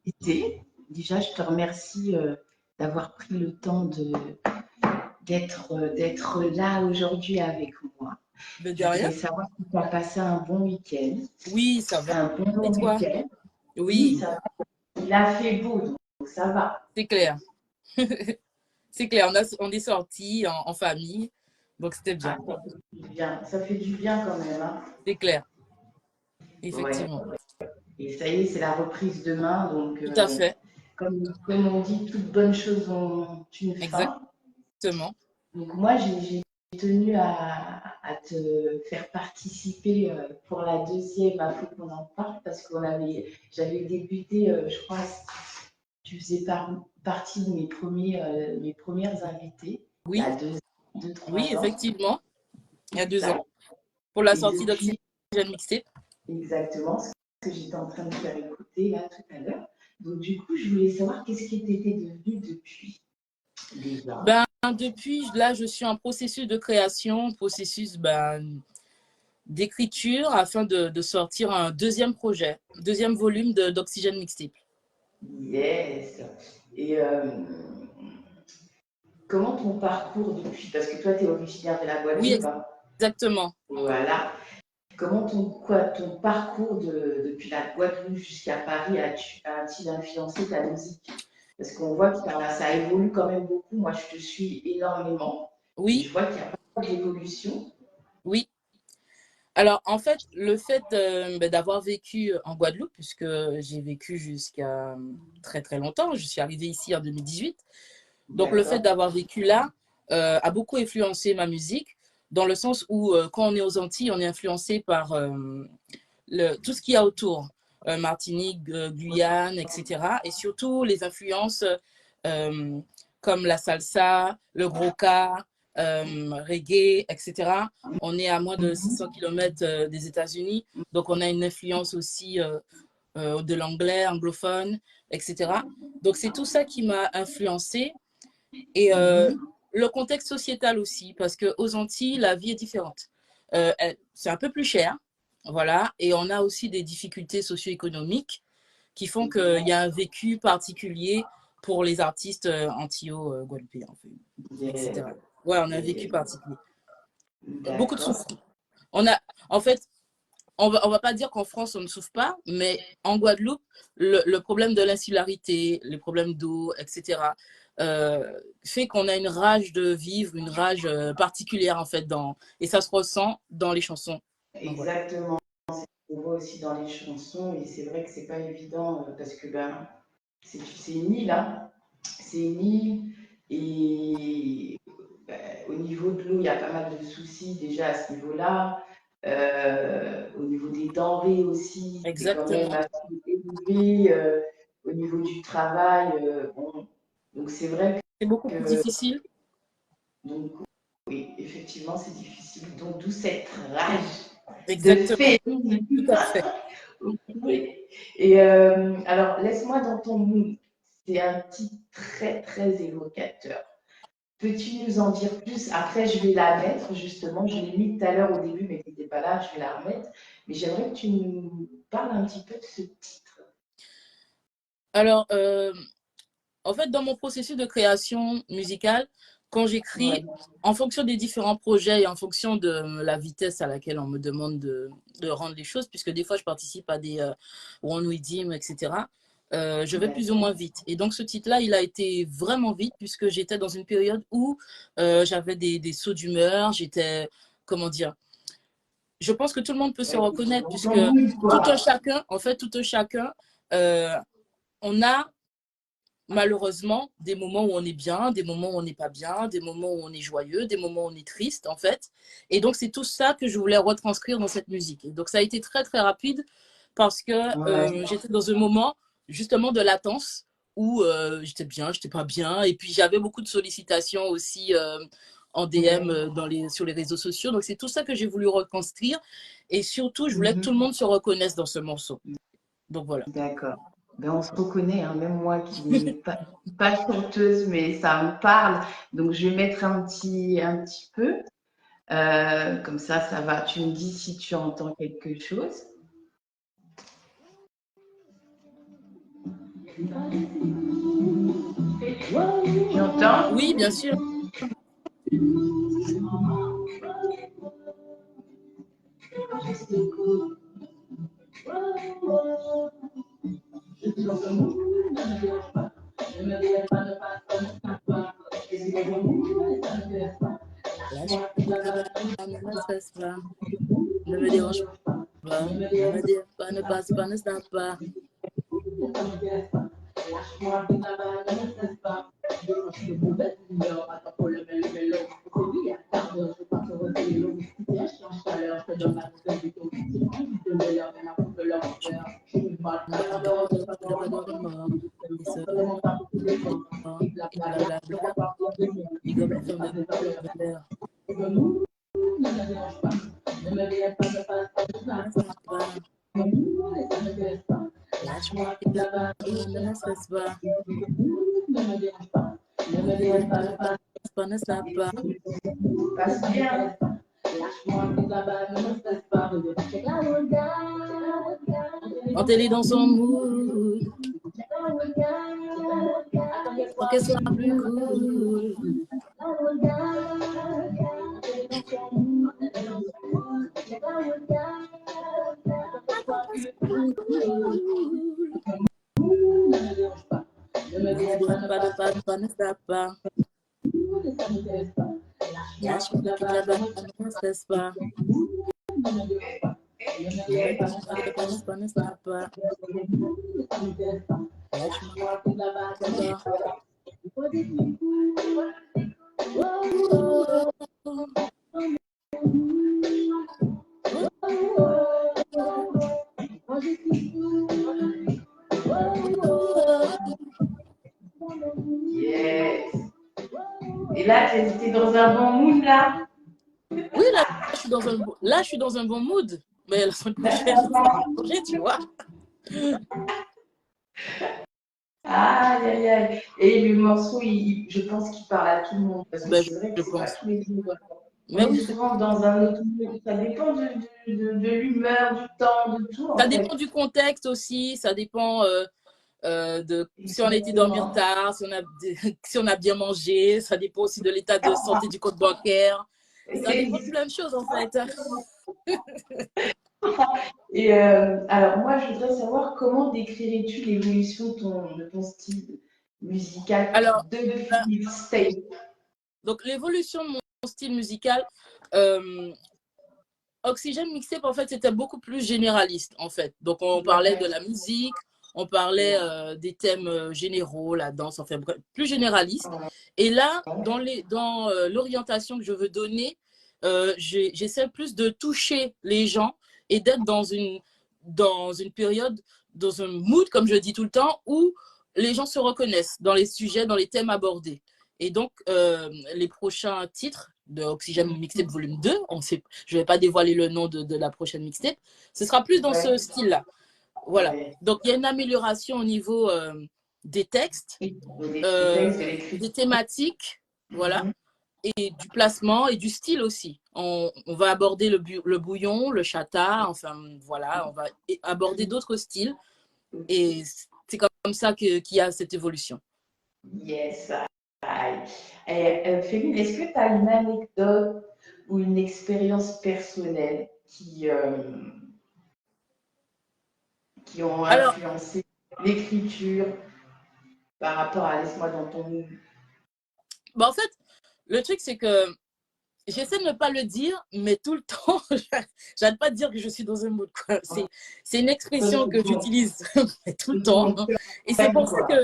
invité. Déjà, je te remercie d'avoir pris le temps d'être là aujourd'hui avec moi. Mais de Je voudrais rien. savoir si tu as passé un bon week-end. Oui, ça va. Un bon Et long toi? week-end. Oui, Oui, ça va. Il a fait beau, donc ça va. c'est clair. C'est clair, on est sortis en famille, donc c'était bien. Ah, ça fait du bien. Ça fait du bien quand même. Hein. C'est clair, Ouais. effectivement. Et ça y est, c'est la reprise demain. Donc, Tout à fait, comme on dit, toutes bonnes choses ont une fin. exactement. Donc moi, j'ai tenu à te faire participer pour la deuxième, il faut qu'on en parle, parce j'avais débuté, je crois, tu faisais partie de mes premières invitées, il y a Oui, deux, oui, 3 ans. effectivement, il y a 2 ans, pour la Et sortie depuis, d'Oxygène Mixtape. exactement, ce que j'étais en train de faire écouter là tout à l'heure. Donc du coup, je voulais savoir qu'est-ce qui t'était devenu depuis déjà. Ben, depuis, là, je suis en processus de création, processus d'écriture, afin de sortir un deuxième projet, deuxième volume d'Oxygène Mixtape. Yes. Et comment ton parcours depuis, parce que toi, tu es originaire de la Oui, Guadeloupe, hein. exactement. Voilà. Comment ton parcours depuis la Guadeloupe jusqu'à Paris a-t-il influencé ta musique? Parce qu'on voit que ça évolue quand même beaucoup. Moi, je te suis énormément et Oui, je vois qu'il y a pas mal d'évolution. oui. Alors, en fait, le fait d'avoir vécu en Guadeloupe, puisque j'ai vécu jusqu'à très très longtemps, je suis arrivée ici en 2018. Donc, le fait D'accord. d'avoir vécu là a beaucoup influencé ma musique, dans le sens où quand on est aux Antilles, on est influencé par tout ce qu'il y a autour, Martinique, Guyane, etc. Et surtout les influences euh, comme la salsa, le groka, reggae, etc. On est à moins de 600 km des États-Unis, donc on a une influence aussi de l'anglais, anglophone, etc. Donc c'est tout ça qui m'a influencé et le contexte sociétal aussi, parce qu'aux Antilles, la vie est différente. C'est un peu plus cher, voilà, et on a aussi des difficultés socio-économiques qui font qu'il y a un vécu particulier pour les artistes antillais, en fait, Yeah. etc. Ouais, on a un vécu Yeah. particulier. Beaucoup de D'accord. souffrance. On a, en fait, on va pas dire qu'en France, on ne souffre pas, mais en Guadeloupe, le problème de l'insularité, les problèmes d'eau, etc., fait qu'on a une rage de vivre, une rage particulière, en fait, et ça se ressent dans les chansons. Donc voilà. Exactement. On voit aussi dans les chansons et c'est vrai que c'est pas évident parce que ben c'est une île, hein. C'est une île et au niveau de l'eau, il y a pas mal de soucis déjà à ce niveau-là. Au niveau des denrées aussi, c'est quand même Exactement. assez élevé. Au niveau du travail, bon. Donc c'est vrai C'est beaucoup plus que difficile. donc, oui, effectivement, c'est difficile. Donc d'où cette rage de Exactement. Tout féminisme. à fait. Oui. Et alors, laisse-moi dans ton mood. C'est un titre très, très évocateur. Peux-tu nous en dire plus? Après, je vais la mettre, justement. Je l'ai mis tout à l'heure au début, mais tu n'étais pas là. Je vais la remettre. Mais j'aimerais que tu nous parles un petit peu de ce titre. Alors, en fait, dans mon processus de création musicale, quand Ouais, j'écris, en fonction des différents projets et en fonction de la vitesse à laquelle on me demande de rendre les choses, puisque des fois je participe à des One Redeem, etc., je vais plus ou d'accord. moins vite. Et donc ce titre-là, il a été vraiment vite, puisque j'étais dans une période où j'avais des sauts d'humeur, j'étais, comment dire, je pense que tout le monde peut se Ouais, reconnaître, dans puisque ton mood, tout un quoi. chacun, en fait, tout un chacun, euh, on a malheureusement des moments où on est bien, des moments où on n'est pas bien, des moments où on est joyeux, des moments où on est triste, en fait. Et donc, c'est tout ça que je voulais retranscrire dans cette musique. Et donc, ça a été très, très rapide parce que Ouais. j'étais dans un moment, justement, de latence où j'étais bien, j'étais pas bien. Et puis, j'avais beaucoup de sollicitations aussi en DM Ouais. sur les réseaux sociaux. Donc, c'est tout ça que j'ai voulu reconstruire. Et surtout, je voulais que tout le Mhm. monde se reconnaisse dans ce morceau. Donc, voilà. D'accord. Ben, on se reconnaît, hein, même moi qui n'ai pas chanteuse, mais ça me parle. Donc, je vais mettre un petit peu. Comme ça va. Tu me dis si tu entends quelque chose. Tu entends? Oui, bien sûr. Lâche-moi là-bas, ne me stresse pas, ne me dérange pas, ne me dis pas, ne passe pas, ne snap pas. Pas de remords, et ce mort, et blablabla, les gobelets sont de valeur. Ne snap pas, lâche-moi là-bas, ne me stresse pas, ne me dérange pas, ne passe pas, ne snap pas. Passe bien. Quand elle est dans son mood, pour qu'elle soit plus cool. Pas, ne tape pas. Lâche-moi là-bas, ne me stresse pas. Pas, ne tape pas. Lâche-moi là-bas. Yes. Et là, tu es dans un bon mood là? Oui, là, je suis dans un bon mood. Mais la semaine prochaine, ça va changer, tu vois. Aïe, aïe, aïe. Et le morceau, je pense qu'il parle à tout le monde. Parce que Ben, c'est vrai je que c'est pas pense. tous les jours. On Mais est oui, souvent dans un autre mood. Ça dépend de l'humeur, du temps, de tout ça en fait. dépend du contexte aussi. Ça dépend de si on a été dormir Exactement. tard, si on a bien mangé. Ça dépend aussi de l'état de santé du compte bancaire. Ça dépend de plein de choses, en fait. Et alors, moi, je voudrais savoir comment décrirais-tu l'évolution de ton style musical Alors, depuis Stay? donc l'évolution de mon style musical, euh, Oxygène Mixtape, en fait, c'était beaucoup plus généraliste, en fait. Donc, on parlait de Ouais. la musique, on parlait des thèmes généraux, la danse, enfin, bref, plus généraliste. Et là, dans l'orientation que je veux donner, j'essaie plus de toucher les gens et d'être dans une période, dans un mood, comme je dis tout le temps, où les gens se reconnaissent dans les sujets, dans les thèmes abordés. Et donc, les prochains titres de Oxygène Mixtape Volume 2, je ne vais pas dévoiler le nom de la prochaine mixtape, ce sera plus dans ce Ouais. style-là. Voilà. Ouais. Donc, il y a une amélioration au niveau des textes, Des textes, de l'écriture. des thématiques, voilà, Mhm. et du placement et du style aussi. On va aborder le bouillon, le chata, enfin, voilà, on va aborder d'autres styles. Et c'est comme ça qu'il y a cette évolution. Yes. Et, Féline, est-ce que tu as une anecdote ou une expérience personnelle qui ont Alors, influencé l'écriture par rapport à Laisse-moi dans ton monde? en fait, le truc, c'est que j'essaie de ne pas le dire, mais tout le temps, j'arrête pas de dire que je suis dans un mood. C'est une expression que j'utilise tout le temps. Et c'est pour ça que,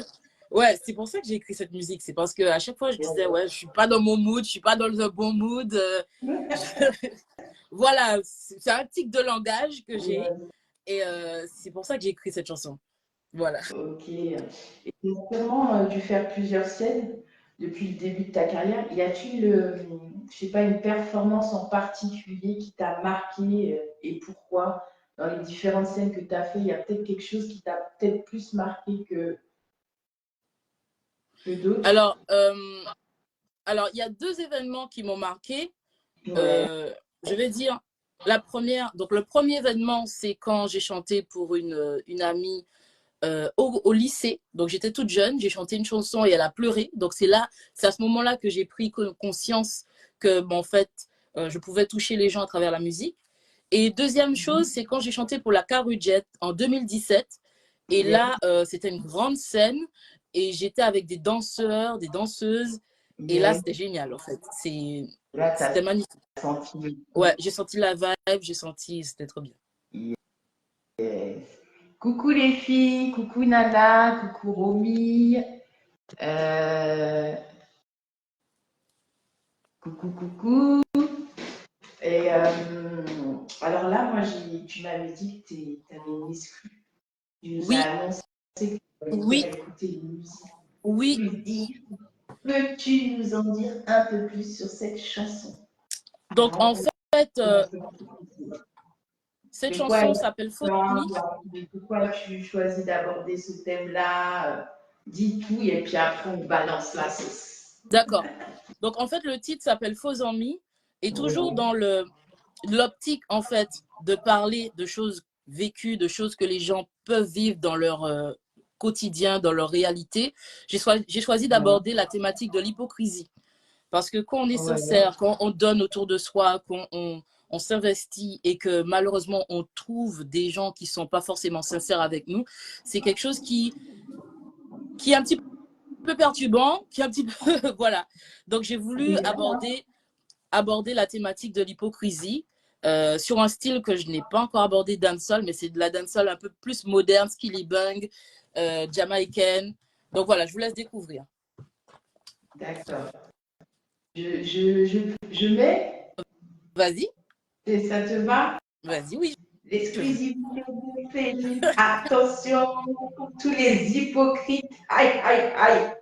ouais, c'est pour ça que j'ai écrit cette musique. C'est parce qu'à chaque fois, je disais, ouais, je suis pas dans mon mood, je suis pas dans le bon mood. Voilà, c'est un tic de langage que j'ai. Et c'est pour ça que j'ai écrit cette chanson. Voilà. Ok. Et tu as sûrement dû faire plusieurs scènes depuis le début de ta carrière. Y a-t-il, je sais pas, une performance en particulier qui t'a marqué et pourquoi? Dans les différentes scènes que tu as fait, il y a peut-être quelque chose qui t'a peut-être plus marqué que d'autres? Alors, alors, il y a deux événements qui m'ont marqué. Ouais. Je vais dire la première. Donc, le premier événement, c'est quand j'ai chanté pour une amie au lycée. Donc, j'étais toute jeune, j'ai chanté une chanson et elle a pleuré. Donc, c'est à ce moment-là que j'ai pris conscience que, bon, en fait, je pouvais toucher les gens à travers la musique. Et deuxième chose, c'est quand j'ai chanté pour la Carujet en 2017. Et là, c'était une grande scène et j'étais avec des danseurs, des danseuses. Et là, c'était génial, en fait. Là, tu C'était as magnifique. senti. Ouais, j'ai senti la vibe, c'était trop bien. Yes. Coucou les filles, coucou Nada, coucou Romy. Coucou, coucou. Et alors là, moi, tu m'avais dit que tu avais une exclue. Tu nous as Oui, annoncé que tu oui, allais écouter une musique. oui. Peux-tu nous en dire un peu plus sur cette chanson? Donc, en fait, cette De quoi chanson elle s'appelle Faux parle? Amis. Pourquoi tu choisis d'aborder ce thème-là? Dis tout et puis après, on balance la sauce. D'accord. Donc, en fait, le titre s'appelle Faux Amis et toujours dans l'optique, en fait, de parler de choses vécues, de choses que les gens peuvent vivre dans leur quotidien, dans leur réalité. J'ai choisi d'aborder la thématique de l'hypocrisie. Parce que quand on est sincère, quand on donne autour de soi, quand on s'investit et que malheureusement on trouve des gens qui ne sont pas forcément sincères avec nous, c'est quelque chose qui est un petit peu perturbant, qui est un petit peu... voilà. Donc j'ai voulu aborder la thématique de l'hypocrisie sur un style que je n'ai pas encore abordé, dancehall, mais c'est de la dancehall un peu plus moderne, skilly bang, jamaïcaine. Donc voilà, je vous laisse découvrir. D'accord. Je mets, Vas-y, et ça te va? vas-y, oui. L'exclusivité féminine. Attention, tous les hypocrites. Aïe, aïe, aïe.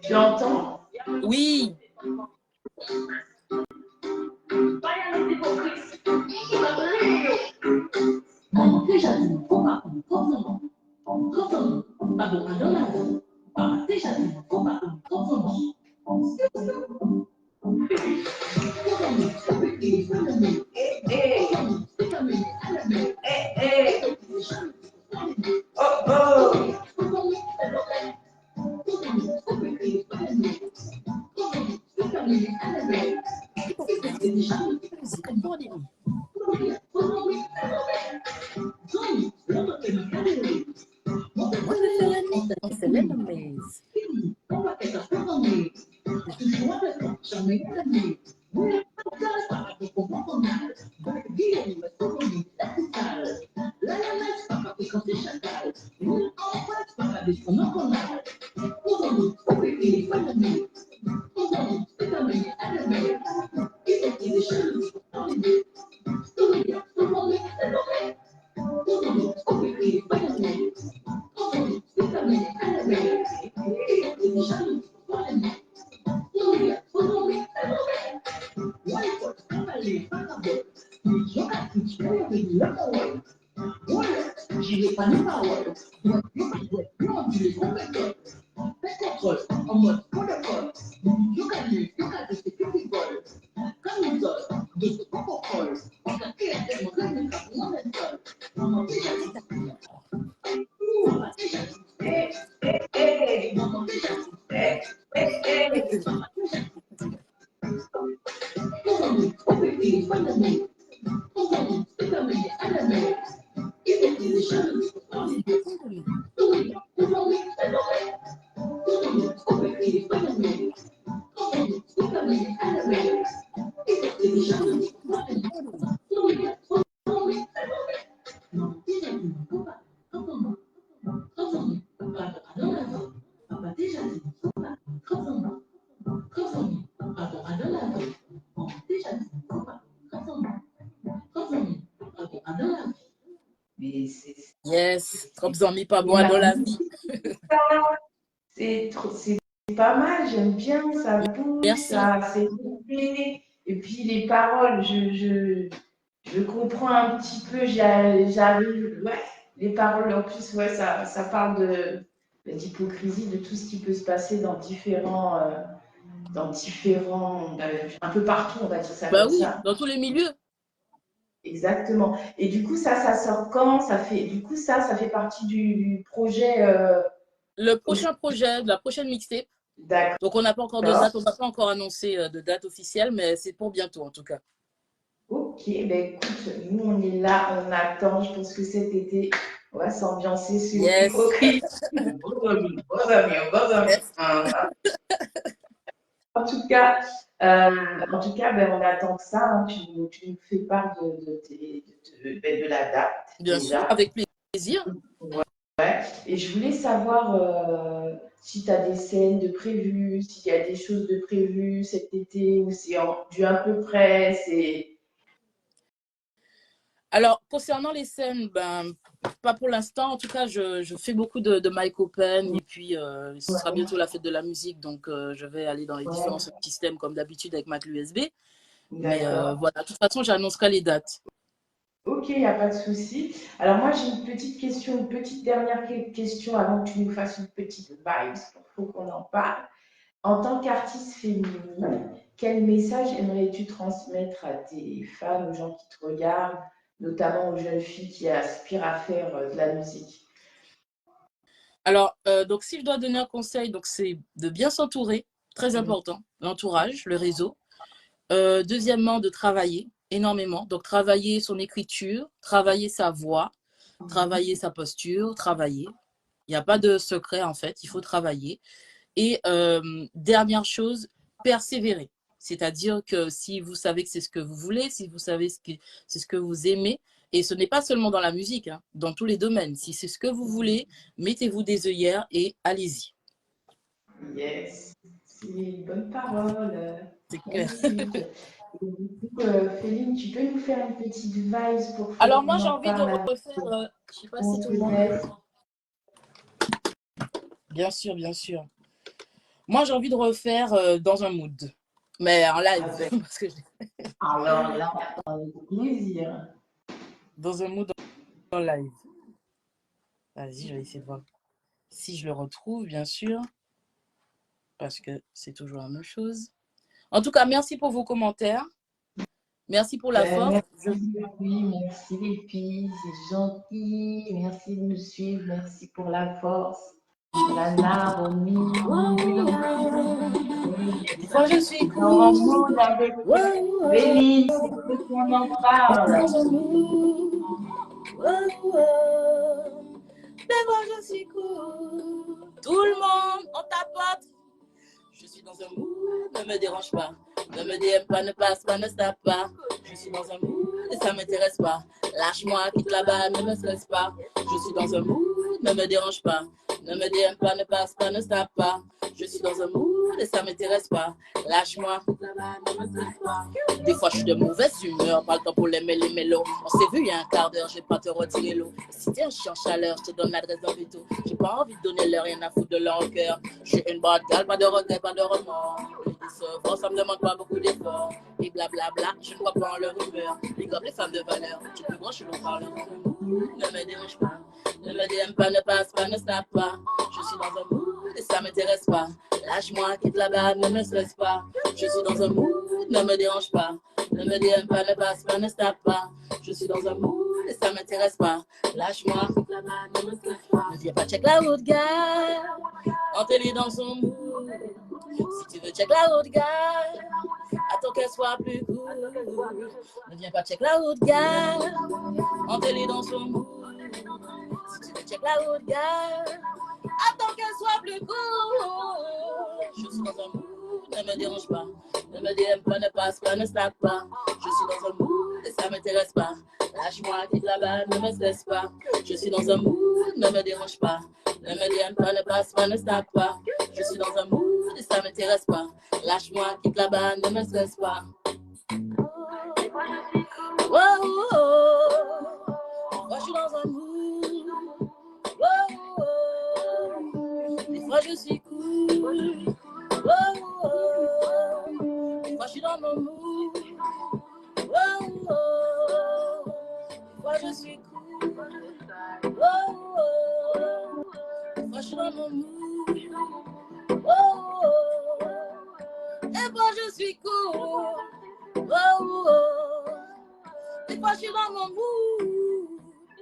Tu entends? Oui. Oh, oh. Moi, je fais la mise. On fait la mise. Yes, trop mis pas boire dans la vie. C'est pas mal, j'aime bien, ça bouge, Merci. ça c'est rythmé. Et puis les paroles, je comprends un petit peu, j'arrive, ouais, les paroles en plus, ouais, ça parle d'hypocrisie, de tout ce qui peut se passer un peu partout, on va dire ça Bah comme oui, ça. dans tous les milieux. exactement. Et du coup, ça sort quand? Du coup, ça fait partie du projet Le aussi. prochain projet, la prochaine mixtape. D'accord. Donc, on n'a pas encore de date, on n'a pas encore annoncé de date officielle, mais c'est pour bientôt en tout cas. Ok, ben écoute, nous on est là, on attend. Je pense que cet été, on va s'ambiancer sur Yes. Hypocrite. Beaux amis, beaux amis, beaux amis. Yes. En tout cas, ben, on attend que ça. Hein. Tu nous fais part de la date Bien sûr, déjà. avec plaisir. Ouais. Et je voulais savoir si tu as des scènes de prévues, s'il y a des choses de prévues cet été, ou c'est du à peu près. Alors, concernant les scènes, ben, pas pour l'instant. En tout cas, je fais beaucoup de mic open et puis ce sera bientôt la fête de la musique. Donc, je vais aller dans les différents Ouais, systèmes comme d'habitude avec ma clé USB. Mais d'accord. voilà, de toute façon, j'annoncerai les dates. Ok, il n'y a pas de souci. Alors moi, j'ai une petite question, une petite dernière question avant que tu nous fasses une petite vibe. Il faut qu'on en parle. En tant qu'artiste féminine, quel message aimerais-tu transmettre à tes fans, aux gens qui te regardent, notamment aux jeunes filles qui aspirent à faire de la musique? Alors, donc, si je dois donner un conseil, donc c'est de bien s'entourer, très Mhm. important, l'entourage, le réseau. Deuxièmement, de travailler énormément. Donc, travailler son écriture, travailler sa voix, travailler sa posture, travailler. Il n'y a pas de secret, en fait. Il faut travailler. Et dernière chose, persévérer. C'est-à-dire que si vous savez que c'est ce que vous voulez, si vous savez c'est ce que vous aimez, et ce n'est pas seulement dans la musique, hein, dans tous les domaines. Si c'est ce que vous voulez, mettez-vous des œillères et allez-y. Yes, c'est une bonne parole. C'est clair. Magnifique. Et du coup, Féline, tu peux nous faire une petite vibe pour Alors moi, qu'on j'ai en envie de parle à refaire, je sais pas si on tout se le monde... laisse. Bien sûr, bien sûr. Moi, j'ai envie de refaire dans un mood, mais en live. Avec. Parce que Alors là, avec plaisir. dans un mood en live. Vas-y, je vais essayer de voir si je le retrouve, bien sûr, parce que c'est toujours la même chose. En tout cas, merci pour vos commentaires. Merci pour la Ben, force. merci les filles, c'est gentil. Merci de nous suivre, merci pour la force. Lana, Romy, Des fois, je suis dans un cool. mood avec Véline, c'est ce qu'on en parle. Dans un mood. Des fois, je suis cool. Tout le monde, on tapote. Je suis dans un mood, ne me dérange pas. Ne me DM pas, ne passe pas, ne tape pas. Je suis dans un mood et ça m'intéresse pas. Lâche-moi, quitte là-bas, ne me stresse pas. Je suis dans un mood, ne me dérange pas. Ne me DM pas, ne passe pas, ne tape pas. Je suis dans un mood et ça m'intéresse pas. Lâche-moi, quitte là-bas, ne me stresse pas. Des fois, je suis de mauvaise humeur, pas le temps pour les mélos. On s'est vu il y a un quart d'heure, je vais pas te retirer l'eau. Si t'es un chien en chaleur, je te donne l'adresse d'un veto. J'ai pas envie de donner leur rien à foutre de leur cœur. Je suis une bonne gale, pas de regret, pas de remords. Ils se font, ça me demande pas beaucoup d'efforts. Et blablabla, je ne crois pas en leur humeur. Les gobes, les femmes de valeur, tu peux brancher l'on parle. Ne me dérange pas, ne me DM pas, ne passe pas, ne snap pas. Je suis dans un mood et ça m'intéresse pas. Lâche-moi, quitte là-bas, ne me stresse pas. Je suis dans un mood, ne me dérange pas. Ne me DM pas, ne passe pas, ne snap pas. Je suis dans un mood et ça m'intéresse pas. Lâche-moi, quitte là-bas, ne me stresse pas. Ne viens pas check la route, gars. Entelle dans son mood. Si tu veux check la route, gars. Attends qu'elle soit plus cool. Ne viens pas check la route, gars. Entelle dans son mood. Si tu veux check la route, gars. Attends qu'elle soit plus cool. Je suis dans un mood, ne me dérange pas. Ne me DM pas, ne passe pas, ne stack pas. Je suis dans un mood et ça m'intéresse pas. Lâche-moi, quitte là-bas, ne me stresse pas. Je suis dans un mood, ne me dérange pas. Ne me DM pas, ne passe pas, ne stack pas. Je suis dans un mood et ça m'intéresse pas. Lâche-moi, quitte là-bas, ne me stresse pas. Oh, oh, oh. Moi, je suis dans un mood. Oh, oh, oh. Des fois, je suis cool. Oh, oh, oh. Des fois, je suis dans mon mood. Oh, oh, oh. Des fois, je suis cool. Oh, oh, oh. Des fois, je suis dans mon mood. Oh, oh, oh. Des fois, je suis cool. Oh, oh, oh. Des fois, je suis dans mon mood.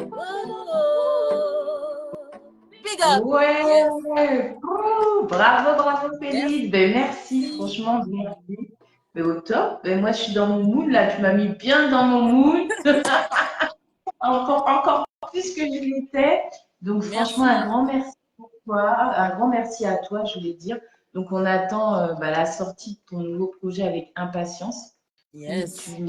Oh. Big up. Ouais. Yes. Oh, bravo, bravo, Merci. Félix. Ben, merci, franchement, merci. Mais au top. Ben, moi, je suis dans mon mood, là. Tu m'as mis bien dans mon mood. Encore plus que je l'étais. Donc, franchement, un Merci. grand merci pour toi. Un grand merci à toi, je voulais dire. Donc, on attend la sortie de ton nouveau projet avec impatience. Où Yes. tu